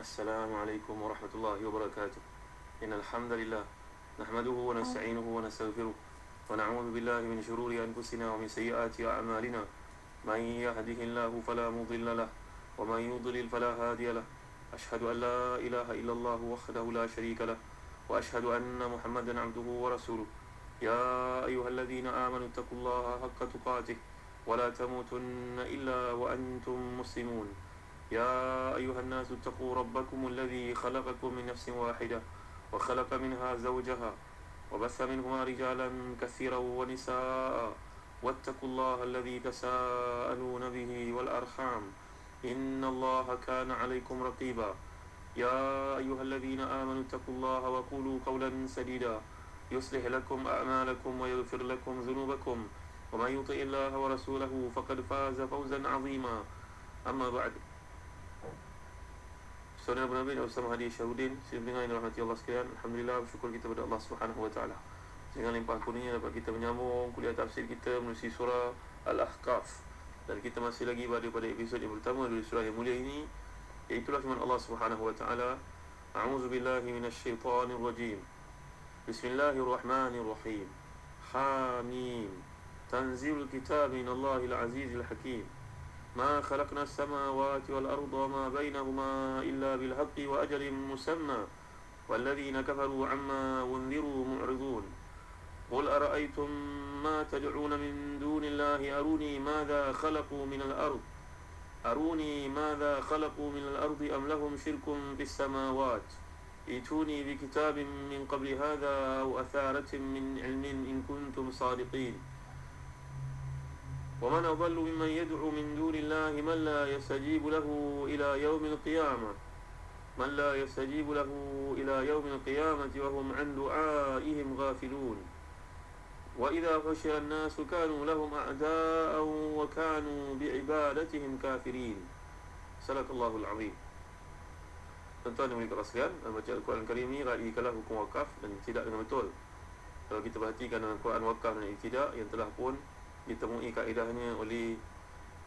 Assalamualaikum warahmatullahi wabarakatuh. Innal hamdalillah nahmaduhu wa nasta'inuhu wa nastaghfiruh wa na'udzu billahi min shururi anfusina wa min sayyiati a'malina. Man yahdihillahu fala mudilla lahu wa man yudlil fala hadiya lahu. Ashhadu an la ilaha illallah wahdahu la sharika lahu wa ashhadu anna Muhammadan 'abduhu wa rasuluh. Ya ayyuhalladzina amanu taqullaha haqqa tuqatih wa la tamutunna illa wa antum muslimun. يا أيها الناس اتقوا ربكم الذي خلقكم من نفس واحدة وخلق منها زوجها وبث منهما رجالا كثيرا ونساء واتقوا الله الذي تساءلون به والأرحام إن الله كان عليكم رقيبا. يا أيها الذين آمنوا اتقوا الله وقولوا قولا سديدا يصلح لكم أعمالكم ويغفر لكم ذنوبكم ومن يطع الله ورسوله فقد فاز فوزا عظيما. أما بعد. Saudara Nabi bersama Hadi Syahudin, sedang yang dirahmati Allah sekalian, alhamdulillah bersyukur kita kepada Allah Subhanahu wa taala. Dengan limpah kurnianya dapat kita menyambung kuliah tafsir kita menerusi surah Al-Ahqaf. Dan kita masih lagi berada pada episod yang pertama dari surah yang mulia ini, iaitu firman Allah Subhanahu wa taala, A'udzubillahi minasyaitonir rajim. Bismillahirrahmanirrahim. Hamim. Tanzilul kitab minallahil azizil hakim. ما خلقنا السماوات والأرض وما بينهما إلا بالحق وأجل مسمى والذين كفروا عما أنذروا معرضون. قل أرأيتم ما تدعون من دون الله أروني ماذا خلقوا من الأرض أم لهم شرك في السماوات ائتوني بكتاب من قبل هذا أو أثارة من علم إن كنتم صادقين. ومن أضل ممن يدعو من دون الله من لا يستجيب له إلى يوم القيامة وهم عن دعائهم غافلون. وإذا حشر الناس كانوا لهم أعداء وكانوا بعبادتهم كافرين. صدق الله العظيم. Tuan-tuan yang mulia sekalian, baca Al-Quran Karim ini raikanlah hukum wakaf dan tidak dengan betul. Kalau kita perhatikan dalam Quran wakaf dan tidak yang telah pun ditemui kaedahnya oleh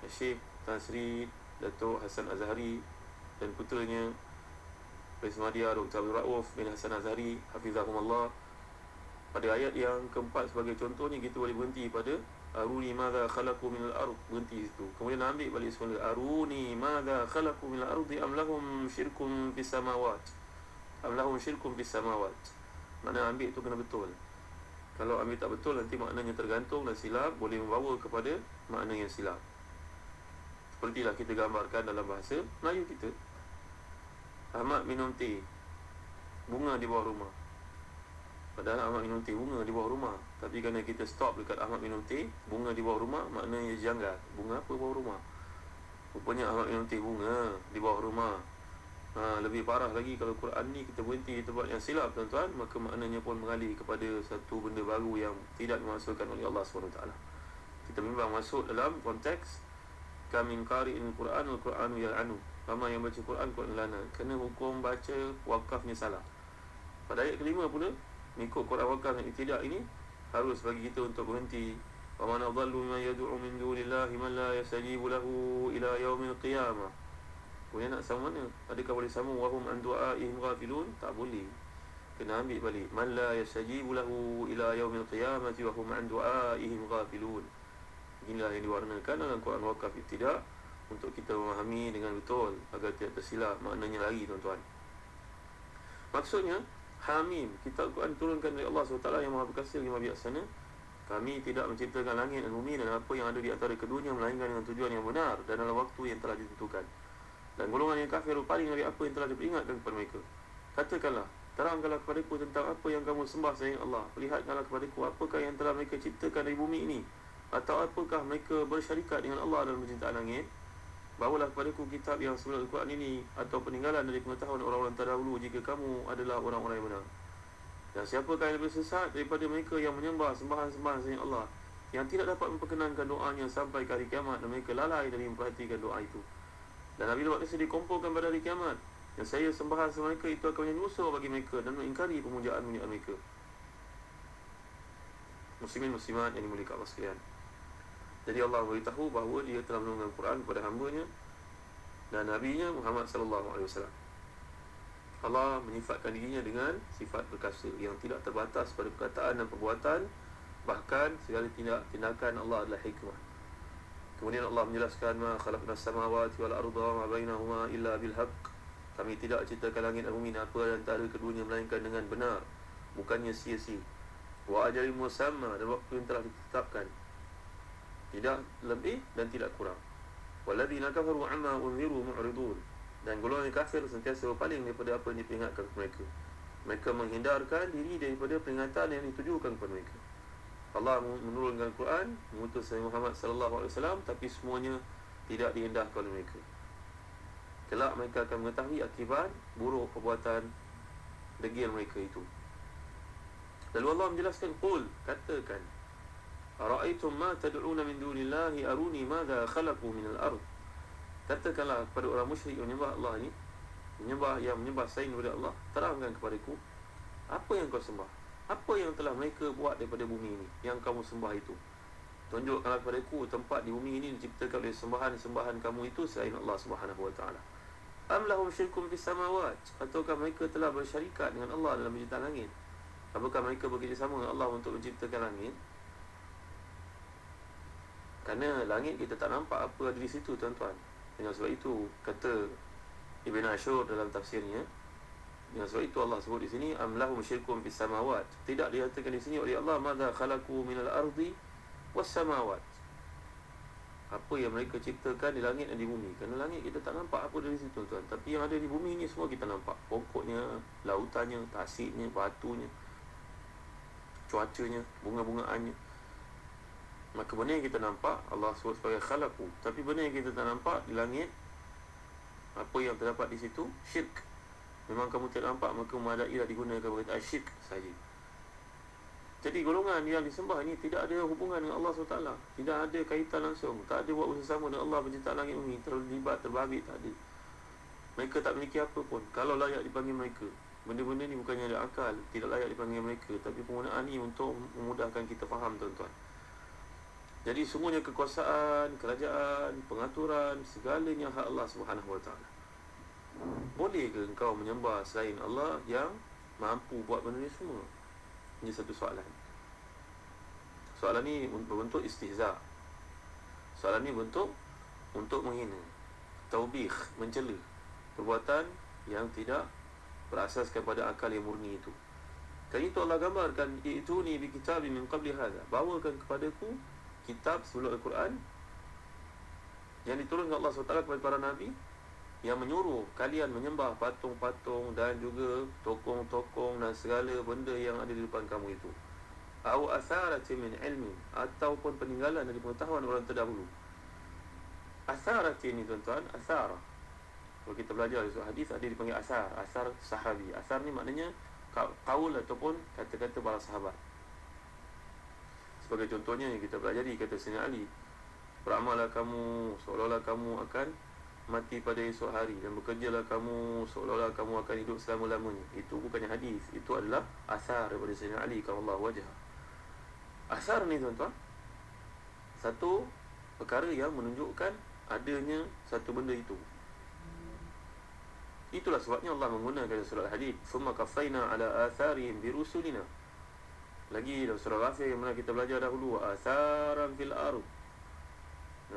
Syekh Tan Sri Datuk Hasan Azhari dan putranya Pres Madya Dr. Abdul Rauf bin Hasan Azhari Hafizahumullah. Pada ayat yang keempat sebagai contohnya kita boleh berhenti pada Aruni madza khalaqu minal ard, berhenti situ. Kemudian ambil balik semula Aruni madza khalaqu minal ardi am lahum syirkun fis samawat. Mana ambil tu kena betul. Kalau ambil tak betul, nanti maknanya tergantung dan silap, boleh membawa kepada makna yang silap. Sepertilah kita gambarkan dalam bahasa Melayu kita. Ahmad minum teh, bunga di bawah rumah. Padahal Ahmad minum teh, bunga di bawah rumah. Tapi kerana kita stop dekat Ahmad minum teh, bunga di bawah rumah, maknanya janggal. Bunga apa bawah rumah? Rupanya Ahmad minum teh, bunga di bawah rumah. Lebih parah lagi kalau Quran ni kita berhenti di tempat yang silap, tuan-tuan, maka maknanya pun mengalih kepada satu benda baru yang tidak dimaksudkan oleh Allah SWT. Kita memang masuk dalam konteks kamin qari'il Quran al-Quranu yal'anu. Ramai yang baca Quran lana, kerana hukum baca wakafnya salah. Pada ayat kelima pula, mengikut Quran wakaf yang tidak ini, harus bagi kita untuk berhenti. Wa man adallu mimman yad'u min dunillahi man la yastajibu lahu ila yaumil qiyamah. Kemudian nak sama mana? Adakah boleh sama wahum an du'aihim ghafilun? Tak boleh. Kena ambil balik. Man la yastajibu lahu ila yaumil qiyamati wa hum an du'aihim ghafilun. Inilah yang diwarnakan dalam Quran wakaf tidak, untuk kita memahami dengan betul agar tidak tersilap maknanya lagi, tuan-tuan. Maksudnya Hamim, kitab Quran turunkan dari Allah SWT yang Maha Perkasa lagi Maha Bijaksana. Kami tidak menciptakan langit dan bumi dan apa yang ada di antara keduanya melainkan dengan tujuan yang benar dan dalam waktu yang telah ditentukan. Dan golongan yang kafir berpaling dari apa yang telah diperingatkan kepada mereka. Katakanlah, terangkanlah kepadaku tentang apa yang kamu sembah selain Allah. Perlihatkanlah kepadaku apakah yang telah mereka ciptakan dari bumi ini, atau apakah mereka bersyarikat dengan Allah dalam penciptaan langit. Bawalah kepadaku kitab yang sebelum Al-Quran ini, atau peninggalan dari pengetahuan orang-orang terdahulu, jika kamu adalah orang-orang yang benar. Dan siapakah yang lebih sesat daripada mereka yang menyembah sembahan-sembahan selain Allah, yang tidak dapat memperkenankan doanya sampai ke hari kiamat, dan mereka lalai dari memperhatikan doa itu. Dan apabila waktu itu dikumpulkan pada hari kiamat, yang saya sembahan mereka itu akan menjadi musuh bagi mereka dan mengingkari pemujaan-pemujaan mereka. Muslimin muslimat yang dimuliakan Allah sekalian. Jadi Allah beritahu bahawa dia telah menurunkan Quran kepada hamba-Nya dan Nabi-Nya Muhammad sallallahu alaihi wasallam. Allah menyifatkan dirinya dengan sifat perkasa yang tidak terbatas pada perkataan dan perbuatan. Bahkan segala tindakan Allah adalah hikmah. Kemudian Allah menjelaskan, ma khalaqnas samawati wal arda wa ma bainahuma illa bil haqq. Kami tidak ciptakan langit dan bumi dan apa antara keduanya melainkan dengan benar, bukannya sia-sia. Wa ajalin musamma, dan waktu yang telah ditetapkan, tidak lebih dan tidak kurang. Walladzina kafaru amma unziru mu'ridun, dan golongan kafir sentiasa berpaling daripada apa yang diperingatkan kepada mereka. Mereka menghindarkan diri daripada peringatan yang ditujukan kepada mereka. Allah menurunkan Al-Quran, mengutus Nabi Muhammad sallallahu alaihi wasallam, tapi semuanya tidak diindahkan oleh mereka. Kelak mereka akan mengetahui akibat buruk perbuatan degil mereka itu. Lalu Allah menjelaskan, qul, katakan, ara'aytum ma tad'una min dunillahi aruni madza khalaqu min al-ard. Katakanlah kepada orang musyrik yang menyembah Allah ni, menyembah selain daripada Allah, terangkan kepadaku apa yang kau sembah, apa yang telah mereka buat daripada bumi ini yang kamu sembah itu. Tunjukkanlah kepadaku tempat di bumi ini diciptakan oleh sembahan-sembahan kamu itu selain Allah Subhanahu wa taala. Am lahum syirkum fis samawat, ataukah mereka telah bersyarikat dengan Allah dalam menciptakan langit? Apakah mereka bekerjasama dengan Allah untuk menciptakan langit? Kerana langit kita tak nampak apa ada di situ, tuan-tuan. Dengan sebab itu kata Ibn Ashur dalam tafsirnya, dengan sebab itu Allah sebut di sini, am lahum syirkum fis samawat. Tidak dikatakan di sini oleh Allah, madza khalaqu minal ardi was samawat, apa yang mereka ciptakan di langit dan di bumi. Kerana langit kita tak nampak apa dari situ, tuan. Tapi yang ada di bumi ni semua kita nampak. Pokoknya, lautannya, tasiknya, batunya, cuacanya, bunga-bungaannya. Maka benda yang kita nampak Allah sebut sebagai khalaqu. Tapi benda yang kita tak nampak di langit, apa yang terdapat di situ, syirk. Memang kamu tidak nampak, maka memadailah digunakan perkataan syirk saja. Jadi golongan yang disembah ini tidak ada hubungan dengan Allah SWT, tidak ada kaitan langsung, tak ada buat usaha sama dengan Allah pencipta langit bumi, terlibat, terbabit, tak ada. Mereka tak memiliki apa pun kalau layak dipanggil mereka. Benda-benda ni bukannya ada akal, tidak layak dipanggil mereka, tapi penggunaan ni untuk memudahkan kita faham, tuan-tuan. Jadi semuanya kekuasaan, kerajaan, pengaturan, segalanya hak Allah Subhanahu wa taala. Boleh ke engkau menyembah selain Allah yang mampu buat benda ni semua? Ini satu soalan. Soalan ni berbentuk istihza. Soalan ni bentuk untuk menghina, taubih, mencela perbuatan yang tidak berasaskan pada akal yang murni itu. Kan itu Allah gambarkan, ituni bi kitabin min qabli hadha, bawakan kepadaku kitab sebelum Al-Quran yang diturunkan Allah SWT kepada para Nabi, yang menyuruh kalian menyembah patung-patung dan juga tokong-tokong dan segala benda yang ada di depan kamu itu. Au asaratin min ilmi, ataupun peninggalan dari pengetahuan orang terdahulu. Asaratin ni, tuan-tuan, asar, kalau kita belajar di hadis ada dipanggil asar, asar sahabi. Asar ni maknanya kaul ataupun kata-kata para sahabat. Sebagai contohnya yang kita pelajari, kata Sayyidina Ali, beramallah kamu seolah-olah kamu akan mati pada esok hari, dan bekerjalah kamu seolah-olah kamu akan hidup selama-lamanya. Itu bukannya hadis, itu adalah asar daripada Sayyidina Ali karamallahu wajhah. Asar ni, tuan-tuan, satu perkara yang menunjukkan adanya satu benda itu. Itulah sebabnya Allah menggunakan surah Al-Hadid, summa qaffayna ala atharihim birusulina. Lagi dalam surah Ghafir yang mana kita belajar dahulu, atharan fil ard,